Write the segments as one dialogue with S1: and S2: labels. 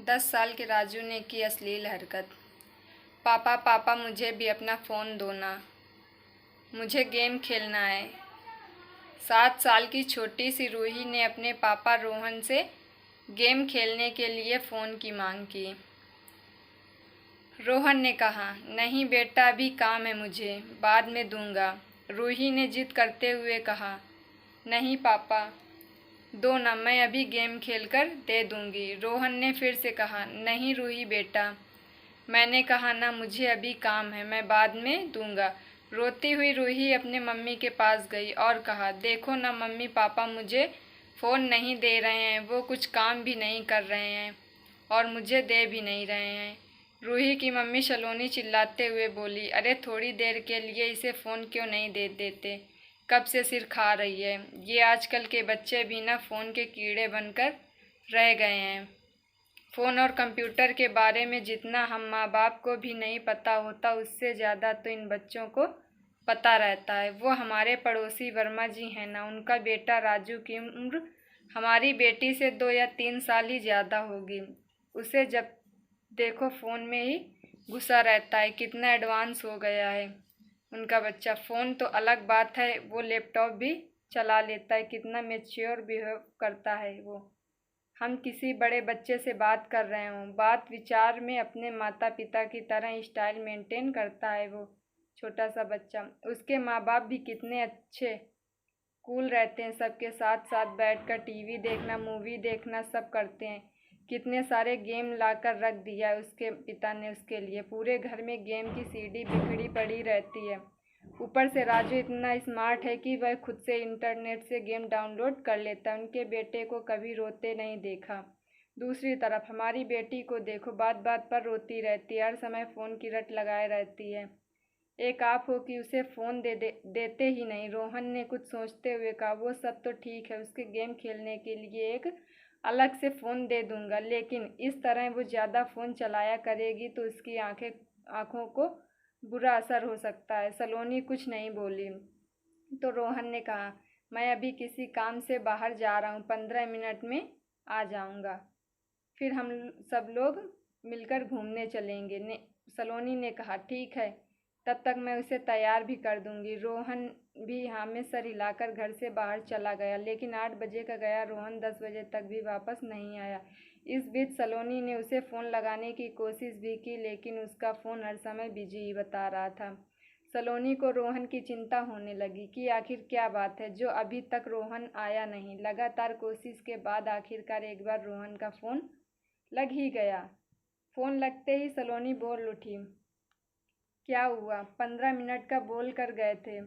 S1: 10 साल के राजू ने की अश्लील हरकत। पापा पापा मुझे भी अपना फ़ोन दो ना, मुझे गेम खेलना है। 7 साल की छोटी सी रूही ने अपने पापा रोहन से गेम खेलने के लिए फ़ोन की मांग की। रोहन ने कहा, नहीं बेटा, अभी काम है मुझे, बाद में दूंगा। रूही ने जिद करते हुए कहा, नहीं पापा, दो ना, मैं अभी गेम खेलकर दे दूंगी। रोहन ने फिर से कहा, नहीं रूही बेटा, मैंने कहा ना, मुझे अभी काम है, मैं बाद में दूंगा। रोती हुई रूही अपने मम्मी के पास गई और कहा, देखो ना मम्मी, पापा मुझे फ़ोन नहीं दे रहे हैं, वो कुछ काम भी नहीं कर रहे हैं और मुझे दे भी नहीं रहे हैं। रूही की मम्मी सलोनी चिल्लाते हुए बोली, अरे थोड़ी देर के लिए इसे फ़ोन क्यों नहीं दे देते, कब से सिर खा रही है। ये आजकल के बच्चे भी ना फ़ोन के कीड़े बनकर रह गए हैं। फ़ोन और कंप्यूटर के बारे में जितना हम माँ बाप को भी नहीं पता होता, उससे ज़्यादा तो इन बच्चों को पता रहता है। वो हमारे पड़ोसी वर्मा जी हैं ना, उनका बेटा राजू की उम्र हमारी बेटी से 2 या 3 साल ही ज़्यादा होगी। उसे जब देखो फ़ोन में ही घुसा रहता है, कितना एडवांस हो गया है उनका बच्चा। फ़ोन तो अलग बात है, वो लैपटॉप भी चला लेता है, कितना मैच्योर बिहेव करता है वो। हम किसी बड़े बच्चे से बात कर रहे हों, बात विचार में अपने माता पिता की तरह स्टाइल मेंटेन करता है वो छोटा सा बच्चा। उसके माँ बाप भी कितने अच्छे कूल रहते हैं, सबके साथ साथ बैठकर टीवी देखना, मूवी देखना सब करते हैं। कितने सारे गेम लाकर रख दिया है उसके पिता ने उसके लिए, पूरे घर में गेम की सीडी बिखरी पड़ी रहती है। ऊपर से राजू इतना स्मार्ट है कि वह खुद से इंटरनेट से गेम डाउनलोड कर लेता है। उनके बेटे को कभी रोते नहीं देखा। दूसरी तरफ हमारी बेटी को देखो, बात बात पर रोती रहती है, हर समय फ़ोन की रट लगाए रहती है। एक आप हो कि उसे फ़ोन देते ही नहीं। रोहन ने कुछ सोचते हुए कहा, वो सब तो ठीक है, उसके गेम खेलने के लिए एक अलग से फ़ोन दे दूंगा, लेकिन इस तरह वो ज़्यादा फ़ोन चलाया करेगी तो उसकी आँखों को बुरा असर हो सकता है। सलोनी कुछ नहीं बोली तो रोहन ने कहा, मैं अभी किसी काम से बाहर जा रहा हूँ, 15 मिनट में आ जाऊँगा, फिर हम सब लोग मिलकर घूमने चलेंगे। सलोनी ने कहा, ठीक है, तब तक मैं उसे तैयार भी कर दूंगी। रोहन भी हाँ में सर हिलाकर घर से बाहर चला गया, लेकिन 8 बजे का गया रोहन 10 बजे तक भी वापस नहीं आया। इस बीच सलोनी ने उसे फ़ोन लगाने की कोशिश भी की, लेकिन उसका फ़ोन हर समय बिजी ही बता रहा था। सलोनी को रोहन की चिंता होने लगी कि आखिर क्या बात है जो अभी तक रोहन आया नहीं। लगातार कोशिश के बाद आखिरकार एक बार रोहन का फ़ोन लग ही गया। फ़ोन लगते ही सलोनी बोल उठी, क्या हुआ? 15 मिनट का बोल कर गए थे,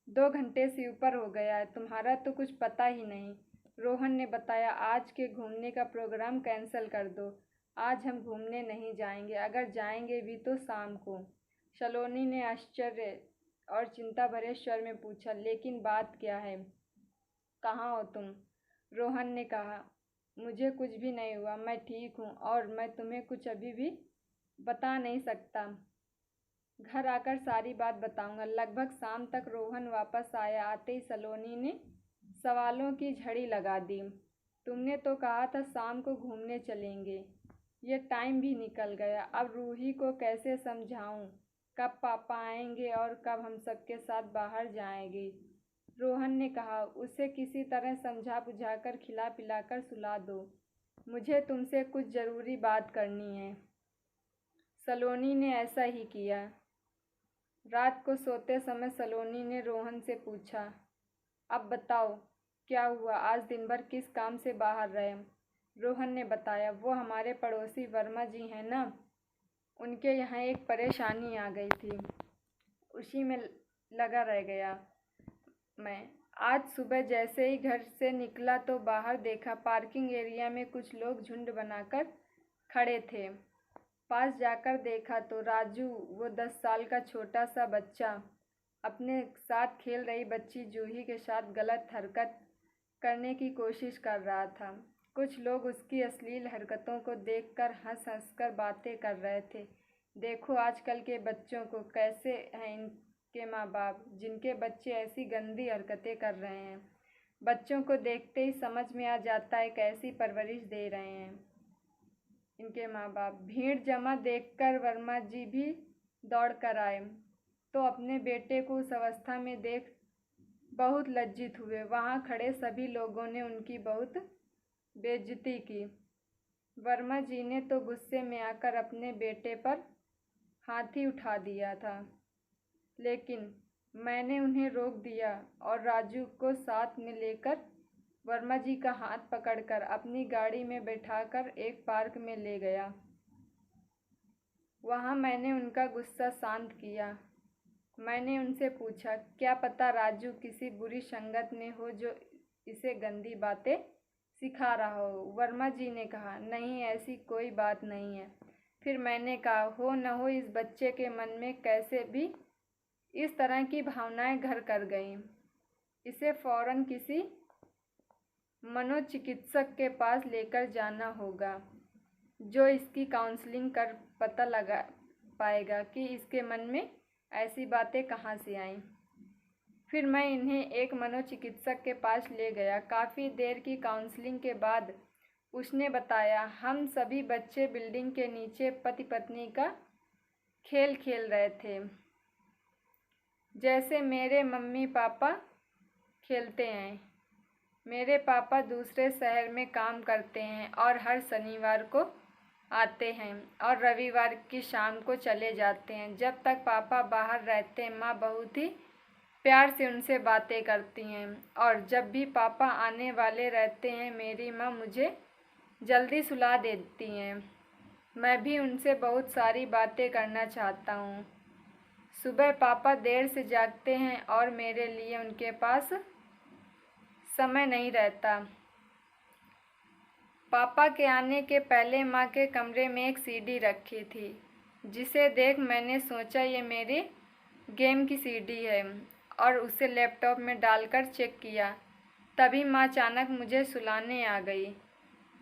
S1: 2 घंटे से ऊपर हो गया है, तुम्हारा तो कुछ पता ही नहीं। रोहन ने बताया, आज के घूमने का प्रोग्राम कैंसिल कर दो, आज हम घूमने नहीं जाएंगे, अगर जाएंगे भी तो शाम को। सलोनी ने आश्चर्य और चिंता भरे स्वर में पूछा, लेकिन बात क्या है, कहाँ हो तुम? रोहन ने कहा, मुझे कुछ भी नहीं हुआ, मैं ठीक हूँ और मैं तुम्हें कुछ अभी भी बता नहीं सकता, घर आकर सारी बात बताऊंगा। लगभग शाम तक रोहन वापस आया। आते ही सलोनी ने सवालों की झड़ी लगा दी, तुमने तो कहा था शाम को घूमने चलेंगे, ये टाइम भी निकल गया, अब रूही को कैसे समझाऊं कब पापा आएंगे और कब हम सबके साथ बाहर जाएंगे। रोहन ने कहा, उसे किसी तरह समझा बुझाकर खिला पिलाकर सुला दो, मुझे तुमसे कुछ ज़रूरी बात करनी है। सलोनी ने ऐसा ही किया। रात को सोते समय सलोनी ने रोहन से पूछा, अब बताओ क्या हुआ, आज दिन भर किस काम से बाहर रहे? रोहन ने बताया, वो हमारे पड़ोसी वर्मा जी हैं ना, उनके यहाँ एक परेशानी आ गई थी, उसी में लगा रह गया मैं। आज सुबह जैसे ही घर से निकला तो बाहर देखा, पार्किंग एरिया में कुछ लोग झुंड बनाकर खड़े थे। पास जाकर देखा तो राजू, वो 10 साल का छोटा सा बच्चा, अपने साथ खेल रही बच्ची जूही के साथ गलत हरकत करने की कोशिश कर रहा था। कुछ लोग उसकी अश्लील हरकतों को देखकर हंस हंस कर बातें कर रहे थे। देखो आजकल के बच्चों को, कैसे हैं इनके माँ बाप, जिनके बच्चे ऐसी गंदी हरकतें कर रहे हैं। बच्चों को देखते ही समझ में आ जाता है कैसी परवरिश दे रहे हैं। उनके माँ बाप। भीड़ जमा देखकर वर्मा जी भी दौड़ कर आए तो अपने बेटे को उस अवस्था में देख बहुत लज्जित हुए। वहाँ खड़े सभी लोगों ने उनकी बहुत बेइज्जती की। वर्मा जी ने तो गुस्से में आकर अपने बेटे पर हाथ ही उठा दिया था, लेकिन मैंने उन्हें रोक दिया और राजू को साथ में लेकर वर्मा जी का हाथ पकड़कर अपनी गाड़ी में बैठाकर एक पार्क में ले गया। वहाँ मैंने उनका गुस्सा शांत किया। मैंने उनसे पूछा, क्या पता राजू किसी बुरी संगत में हो जो इसे गंदी बातें सिखा रहा हो। वर्मा जी ने कहा, नहीं, ऐसी कोई बात नहीं है। फिर मैंने कहा, हो न हो इस बच्चे के मन में कैसे भी इस तरह की भावनाएं घर कर गईं। इसे फौरन किसी मनोचिकित्सक के पास लेकर जाना होगा, जो इसकी काउंसलिंग कर पता लगा पाएगा कि इसके मन में ऐसी बातें कहाँ से आईं। फिर मैं इन्हें एक मनोचिकित्सक के पास ले गया। काफ़ी देर की काउंसलिंग के बाद उसने बताया, हम सभी बच्चे बिल्डिंग के नीचे पति पत्नी का खेल खेल रहे थे, जैसे मेरे मम्मी पापा खेलते हैं। मेरे पापा दूसरे शहर में काम करते हैं और हर शनिवार को आते हैं और रविवार की शाम को चले जाते हैं। जब तक पापा बाहर रहते हैं, माँ बहुत ही प्यार से उनसे बातें करती हैं और जब भी पापा आने वाले रहते हैं, मेरी माँ मुझे जल्दी सुला देती हैं। मैं भी उनसे बहुत सारी बातें करना चाहता हूँ। सुबह पापा देर से जागते हैं और मेरे लिए उनके पास समय नहीं रहता। पापा के आने के पहले माँ के कमरे में एक सीडी रखी थी, जिसे देख मैंने सोचा ये मेरे गेम की सीडी है और उसे लैपटॉप में डालकर चेक किया। तभी माँ अचानक मुझे सुलाने आ गई।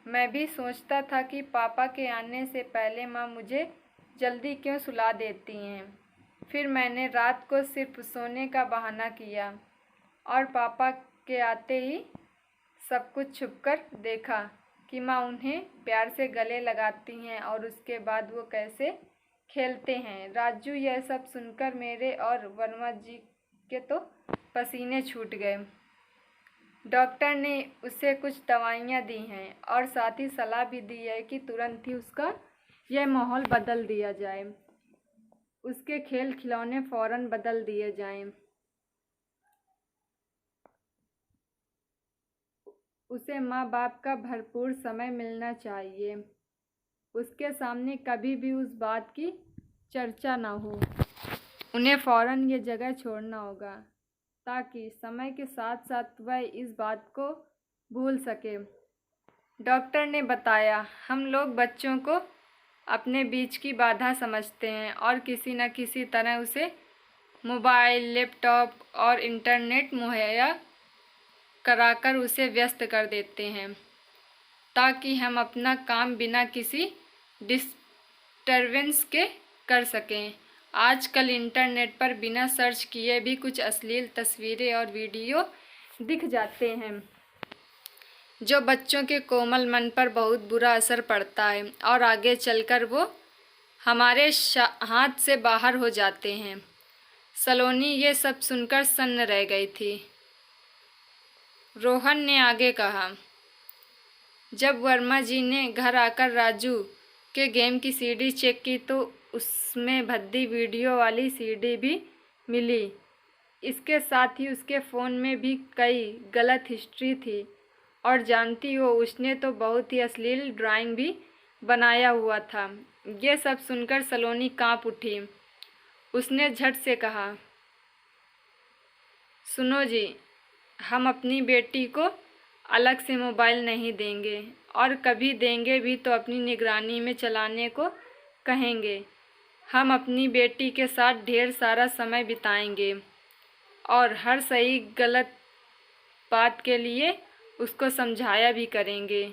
S1: मैं भी सोचता था कि पापा के आने से पहले माँ मुझे जल्दी क्यों सुला देती हैं। फिर मैंने रात को सिर्फ सोने का बहाना किया और पापा के आते ही सब कुछ छुपकर देखा कि माँ उन्हें प्यार से गले लगाती हैं और उसके बाद वो कैसे खेलते हैं। राजू यह सब सुनकर मेरे और वर्मा जी के तो पसीने छूट गए। डॉक्टर ने उसे कुछ दवाइयाँ दी हैं और साथ ही सलाह भी दी है कि तुरंत ही उसका यह माहौल बदल दिया जाए, उसके खेल खिलौने फ़ौरन बदल दिए जाएं। उसे माँ बाप का भरपूर समय मिलना चाहिए। उसके सामने कभी भी उस बात की चर्चा ना हो। उन्हें फ़ौरन ये जगह छोड़ना होगा ताकि समय के साथ साथ वह इस बात को भूल सके। डॉक्टर ने बताया, हम लोग बच्चों को अपने बीच की बाधा समझते हैं और किसी न किसी तरह उसे मोबाइल, लैपटॉप और इंटरनेट मुहैया कराकर उसे व्यस्त कर देते हैं ताकि हम अपना काम बिना किसी डिस्टरबेंस के कर सकें। आजकल इंटरनेट पर बिना सर्च किए भी कुछ अश्लील तस्वीरें और वीडियो दिख जाते हैं, जो बच्चों के कोमल मन पर बहुत बुरा असर पड़ता है और आगे चलकर वो हमारे हाथ से बाहर हो जाते हैं। सलोनी ये सब सुनकर सन्न रह गई थी। रोहन ने आगे कहा, जब वर्मा जी ने घर आकर राजू के गेम की सीडी चेक की तो उसमें भद्दी वीडियो वाली सीडी भी मिली। इसके साथ ही उसके फ़ोन में भी कई गलत हिस्ट्री थी और जानती हो, उसने तो बहुत ही अश्लील ड्राइंग भी बनाया हुआ था। ये सब सुनकर सलोनी कांप उठी। उसने झट से कहा, सुनो जी, हम अपनी बेटी को अलग से मोबाइल नहीं देंगे और कभी देंगे भी तो अपनी निगरानी में चलाने को कहेंगे। हम अपनी बेटी के साथ ढेर सारा समय बिताएंगे और हर सही गलत बात के लिए उसको समझाया भी करेंगे।